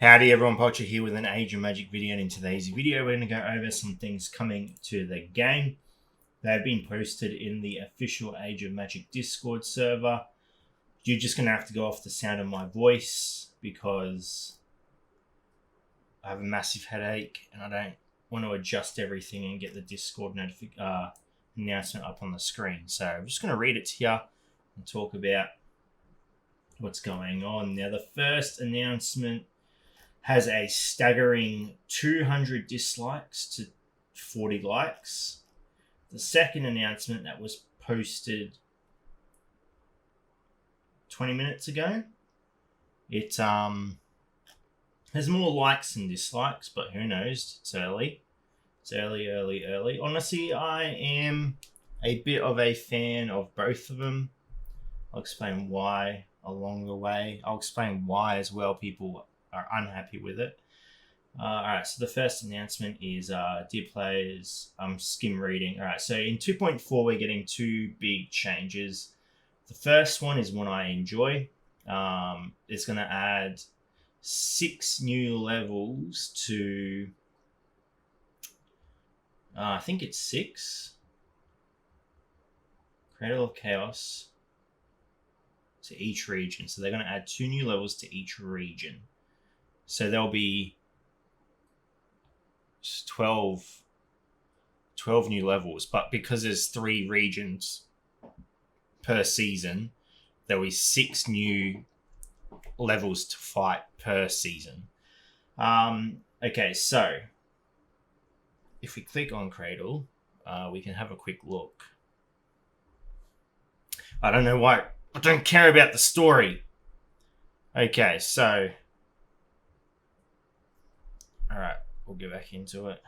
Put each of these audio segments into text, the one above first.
Howdy everyone, Poacher here with an Age of Magic video, and in today's video we're going to go over some things coming to the game. They've been posted in the official Age of Magic Discord server. You're just going to have to go off the sound of my voice because I have a massive headache and I don't want to adjust everything and get the Discord announcement up on the screen. So I'm just going to read it to you and talk about what's going on. Now, the first announcement has a staggering 200 dislikes to 40 likes. The second announcement that was posted 20 minutes ago, it has more likes than dislikes, but who knows? It's early. It's early. Honestly, I am a bit of a fan of both of them. I'll explain why along the way. I'll explain why as well people are unhappy with it. Alright, so the first announcement is, dear players, I'm skim reading. Alright, so in 2.4 we're getting two big changes. The first one is one I enjoy. It's going to add 6 new levels to, I think it's 6. Cradle of Chaos to each region. So they're going to add 2 new levels to each region. So there'll be 12 new levels, but because there's 3 regions per season, there'll be 6 new levels to fight per season. Okay, so if we click on Cradle, we can have a quick look. I don't know why. I don't care about the story. Okay, so alright, we'll get back into it.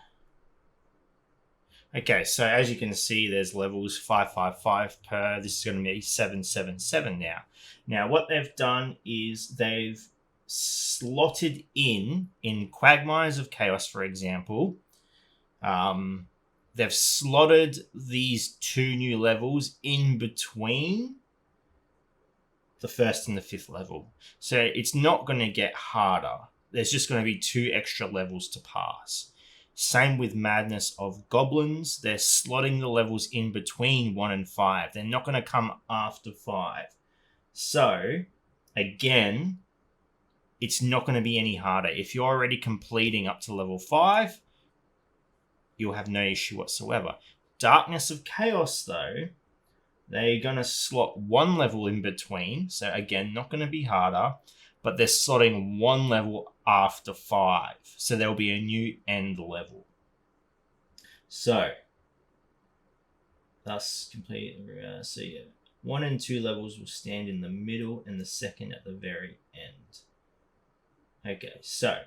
Okay, so as you can see, there's levels 555 per. This is going to be 777 now. Now, what they've done is they've slotted in Quagmires of Chaos, for example. They've slotted these 2 new levels in between the 1st and the 5th level. So it's not going to get harder. There's just going to be 2 extra levels to pass. Same with Madness of Goblins. They're slotting the levels in between 1 and 5. They're not going to come after 5. So, again, it's not going to be any harder. If you're already completing up to level 5, you'll have no issue whatsoever. Darkness of Chaos, though, they're going to slot 1 level in between. So, again, not going to be harder. But they're slotting 1 level after 5. So there'll be a new end level. So, thus complete. So yeah, 1 and 2 levels will stand in the middle and the second at the very end. Okay, so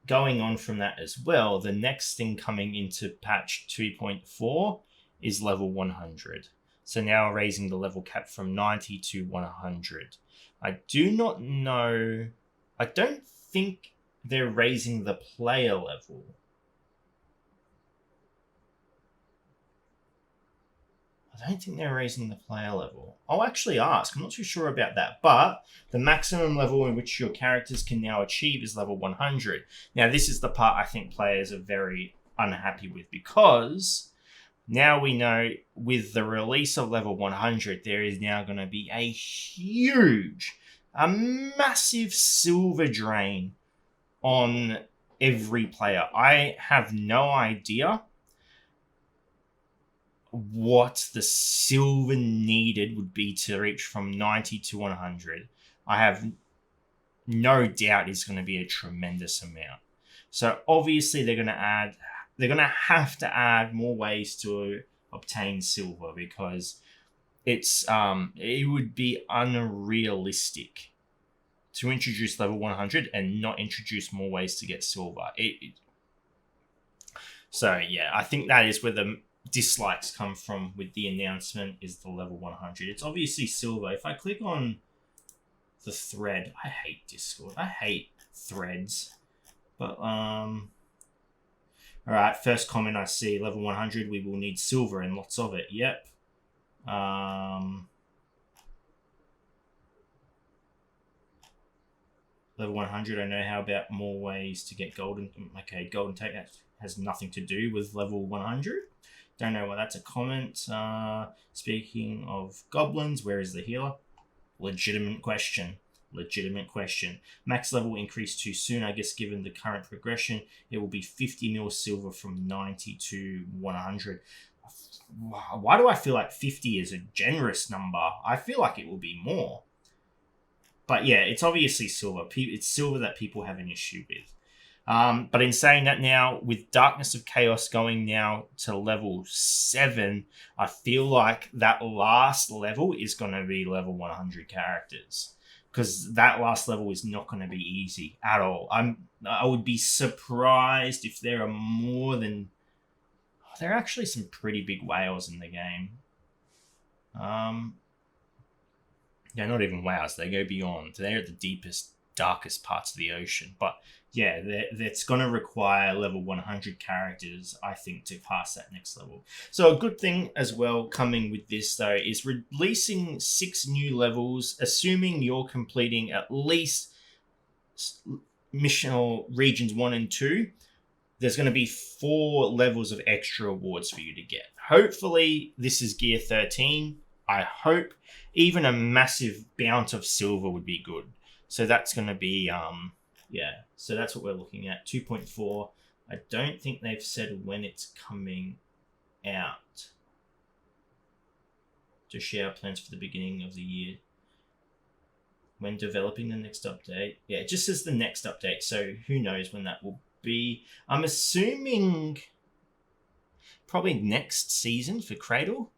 going on from that as well, the next thing coming into patch 2.4 is level 100. So now raising the level cap from 90 to 100. I do not know. I don't think they're raising the player level. I don't think they're raising the player level. I'll actually ask. I'm not too sure about that. But the maximum level in which your characters can now achieve is level 100. Now, this is the part I think players are very unhappy with, because now we know with the release of level 100, there is now going to be a massive silver drain on every player. I have no idea what the silver needed would be to reach from 90 to 100. I have no doubt it's going to be a tremendous amount. So obviously they're going to have to add more ways to obtain silver, because it would be unrealistic to introduce level 100 and not introduce more ways to get silver. So yeah, I think that is where the dislikes come from with the announcement, is the level 100. It's obviously silver. If I click on the thread, I hate Discord. I hate threads. But alright, first comment I see, level 100, we will need silver and lots of it. Yep. level 100. I know how about more ways to get golden. Okay, golden tape has nothing to do with level 100. Don't know why that's a comment. Speaking of goblins, where is the healer? Legitimate question. Max level increased too soon. I guess given the current progression, it will be 50 mil silver from 90 to 100. Why do I feel like 50 is a generous number? I feel like it will be more. But yeah, it's obviously silver. It's silver that people have an issue with. But in saying that now, with Darkness of Chaos going now to level 7, I feel like that last level is going to be level 100 characters. Because that last level is not going to be easy at all. I would be surprised if there are more than... there are actually some pretty big whales in the game. Yeah, not even whales. They go beyond. They're at the deepest, darkest parts of the ocean. But yeah, that's going to require level 100 characters, I think, to pass that next level. So a good thing as well coming with this, though, is releasing 6 new levels, assuming you're completing at least mission or regions 1 and 2. There's going to be 4 levels of extra awards for you to get. Hopefully, this is Gear 13. I hope even a massive bounce of silver would be good. So that's going to be, yeah. So that's what we're looking at, 2.4. I don't think they've said when it's coming out. To share our plans for the beginning of the year. When developing the next update. Yeah, it just says the next update. So who knows when that will be. I'm assuming probably next season for Cradle.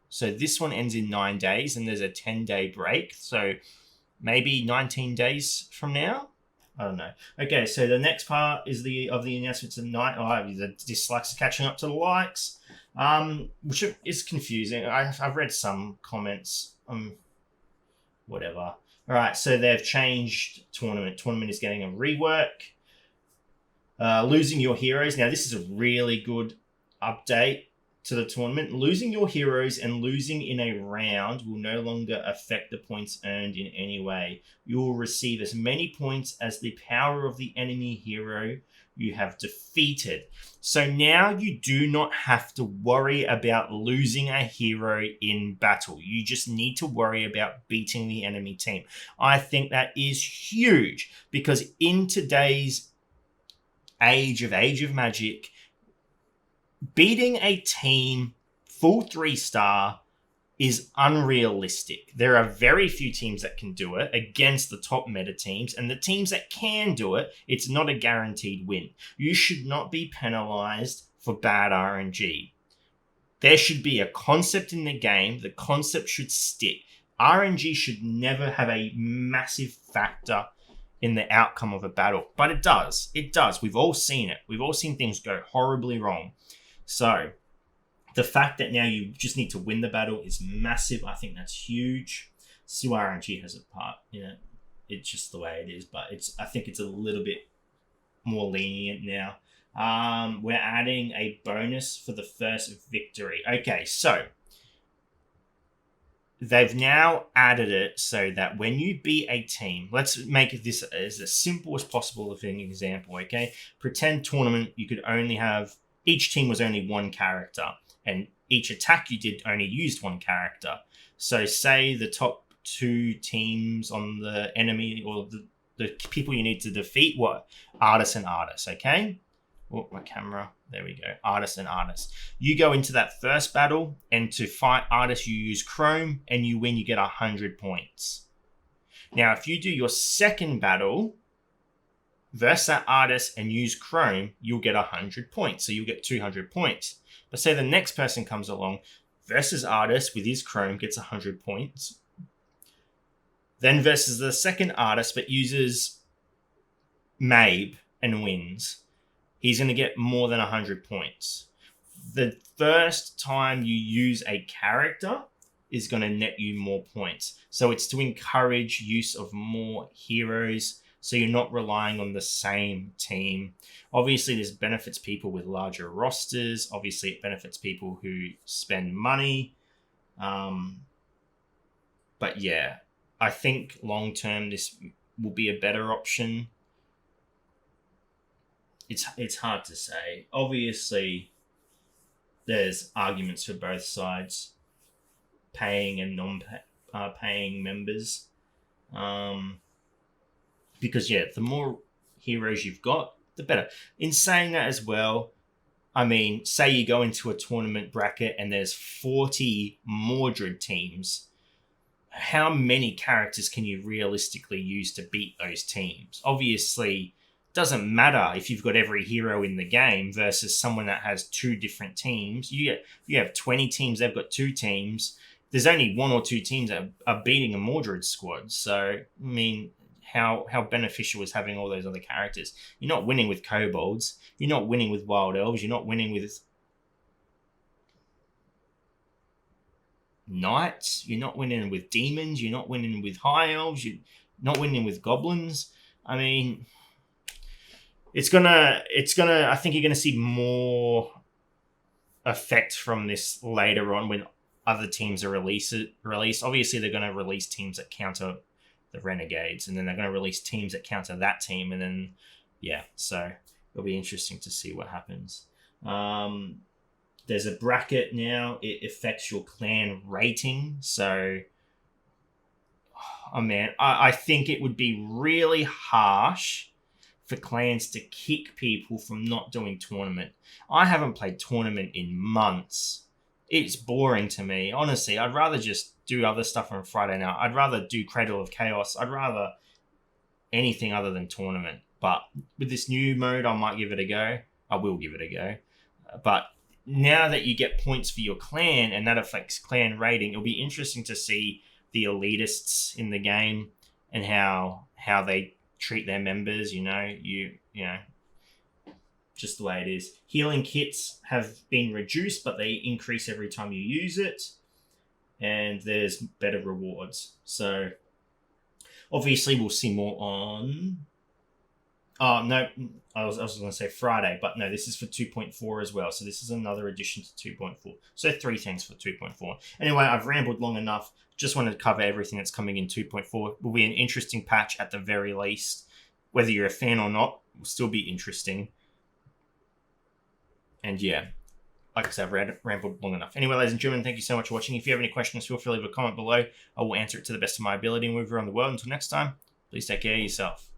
So this one ends in 9 days and there's a 10-day break. So maybe 19 days from now. I don't know. Okay, so the next part is the announcements of night. Oh, the dislikes are catching up to the likes, which is confusing. I've read some comments. Whatever. All right, so they've changed tournament. Tournament is getting a rework. Losing your heroes. Now, this is a really good update to the tournament. Losing your heroes and losing in a round will no longer affect the points earned in any way. You will receive as many points as the power of the enemy hero you have defeated. So now you do not have to worry about losing a hero in battle. You just need to worry about beating the enemy team. I think that is huge because in today's Age of Magic, beating a team full 3-star is unrealistic. There are very few teams that can do it against the top meta teams, and the teams that can do it, it's not a guaranteed win. You should not be penalized for bad RNG. There should be a concept in the game. The concept should stick. RNG should never have a massive factor in the outcome of a battle, but it does. It does. We've all seen it. We've all seen things go horribly wrong. So the fact that now you just need to win the battle is massive. I think that's huge. Still, RNG has a part. It's just the way it is, but I think it's a little bit more lenient now. We're adding a bonus for the first victory. Okay, so they've now added it so that when you beat a team, let's make this as simple as possible of an example, okay? Pretend tournament, you could only have, each team was only 1 character, and each attack you did only used 1 character. So say the top 2 teams on the enemy, or the people you need to defeat were Artis and Artis, okay? Oh, my camera. There we go. Artis and Artis. You go into that first battle, and to fight Artis, you use Chrome, and you win, you get 100 points. Now, if you do your second battle versus that Artis and use Chrome, you'll get 100 points. So you'll get 200 points. But say the next person comes along versus Artis with his Chrome, gets 100 points. Then versus the second Artis, but uses Mabe and wins. He's going to get more than 100 points. The first time you use a character is going to net you more points. So it's to encourage use of more heroes, so you're not relying on the same team. Obviously, this benefits people with larger rosters. Obviously, it benefits people who spend money. But yeah, I think long-term, this will be a better option. It's hard to say. Obviously, there's arguments for both sides, paying and non-paying members. Because the more heroes you've got, the better. In saying that as well, I mean, say you go into a tournament bracket and there's 40 Mordred teams. How many characters can you realistically use to beat those teams? Obviously, doesn't matter if you've got every hero in the game versus someone that has 2 different teams. You have 20 teams, they've got 2 teams. There's only 1 or 2 teams that are beating a Mordred squad. So, I mean, how beneficial is having all those other characters? You're not winning with kobolds. You're not winning with wild elves. You're not winning with knights. You're not winning with demons. You're not winning with high elves. You're not winning with goblins. I mean, it's gonna. I think you're gonna see more effect from this later on when other teams are released. Obviously, they're going to release teams that counter the Renegades, and then they're going to release teams that counter that team, and then so it'll be interesting to see what happens. There's a bracket now. It affects your clan rating, so I think it would be really harsh for clans to kick people from not doing tournament. I haven't played tournament in months. It's boring to me. Honestly, I'd rather just do other stuff on Friday night. I'd rather do Cradle of Chaos. I'd rather anything other than tournament. But with this new mode, I might give it a go. I will give it a go. But now that you get points for your clan and that affects clan rating, it'll be interesting to see the elitists in the game and how they treat their members. Just the way it is. Healing kits have been reduced, but they increase every time you use it, and there's better rewards. So obviously we'll see more on no, I was going to say Friday, but no, this is for 2.4 as well. So this is another addition to 2.4. So 3 things for 2.4. Anyway, I've rambled long enough. Just wanted to cover everything that's coming in 2.4. Will be an interesting patch at the very least. Whether you're a fan or not, will still be interesting. And like I said, I've rambled long enough. Anyway, ladies and gentlemen, thank you so much for watching. If you have any questions, feel free to leave a comment below. I will answer it to the best of my ability and move around the world. Until next time, please take care of yourself.